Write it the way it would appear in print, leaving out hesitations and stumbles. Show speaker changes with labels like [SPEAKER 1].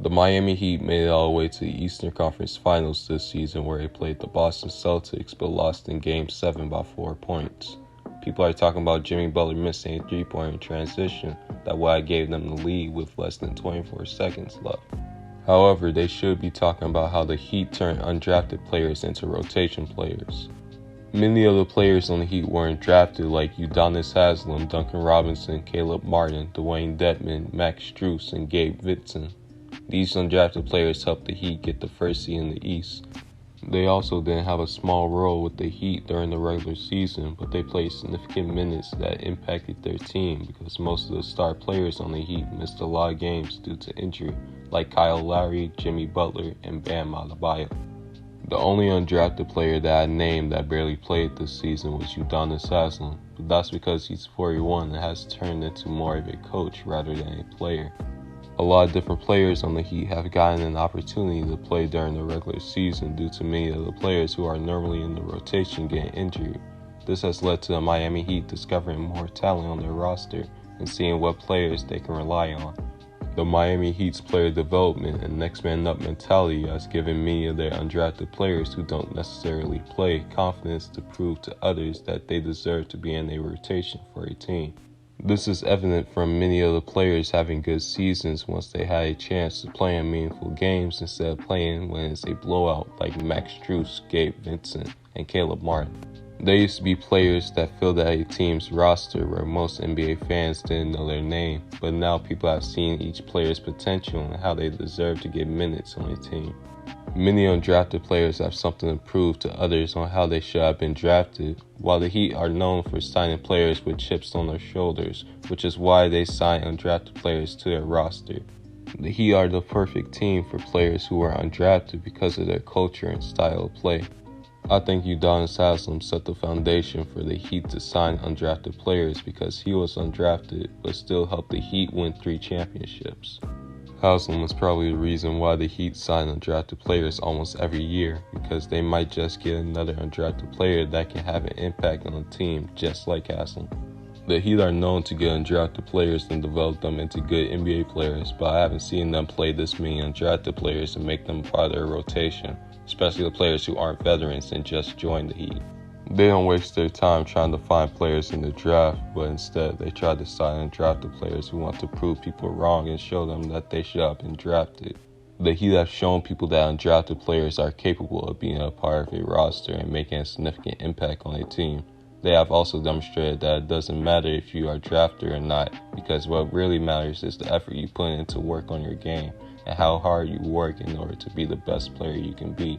[SPEAKER 1] The Miami Heat made it all the way to the Eastern Conference Finals this season, where they played the Boston Celtics but lost in Game 7 by 4 points. People are talking about Jimmy Butler missing a three-pointer in transition that why gave them the lead with less than 24 seconds left. However, they should be talking about how the Heat turned undrafted players into rotation players. Many of the players on the Heat weren't drafted, like Udonis Haslem, Duncan Robinson, Caleb Martin, Dwayne Dedmon, Max Strus, and Gabe Vincent. These undrafted players helped the Heat get the first seed in the East. They also didn't have a small role with the Heat during the regular season, but they played significant minutes that impacted their team because most of the star players on the Heat missed a lot of games due to injury, like Kyle Lowry, Jimmy Butler, and Bam Adebayo. The only undrafted player that I named that barely played this season was Udonis Haslem, but that's because he's 41 and has turned into more of a coach rather than a player. A lot of different players on the Heat have gotten an opportunity to play during the regular season due to many of the players who are normally in the rotation getting injured. This has led to the Miami Heat discovering more talent on their roster and seeing what players they can rely on. The Miami Heat's player development and next man up mentality has given many of their undrafted players who don't necessarily play confidence to prove to others that they deserve to be in a rotation for a team. This is evident from many of the players having good seasons once they had a chance to play in meaningful games instead of playing when it's a blowout, like Max Strus, Gabe Vincent, and Caleb Martin. There used to be players that filled out a team's roster where most NBA fans didn't know their name, but now people have seen each player's potential and how they deserve to get minutes on a team. Many undrafted players have something to prove to others on how they should have been drafted, while the Heat are known for signing players with chips on their shoulders, which is why they sign undrafted players to their roster. The Heat are the perfect team for players who are undrafted because of their culture and style of play. I think Udonis Haslem set the foundation for the Heat to sign undrafted players because he was undrafted but still helped the Heat win 3 championships. Haslem was probably the reason why the Heat sign undrafted players almost every year, because they might just get another undrafted player that can have an impact on the team just like Haslem. The Heat are known to get undrafted players and develop them into good NBA players, but I haven't seen them play this many undrafted players and make them part of their rotation, especially the players who aren't veterans and just joined the Heat. They don't waste their time trying to find players in the draft, but instead they try to sign undrafted players who want to prove people wrong and show them that they should have been drafted. The Heat have shown people that undrafted players are capable of being a part of a roster and making a significant impact on a team. They have also demonstrated that it doesn't matter if you are drafted or not, because what really matters is the effort you put in to work on your game and how hard you work in order to be the best player you can be.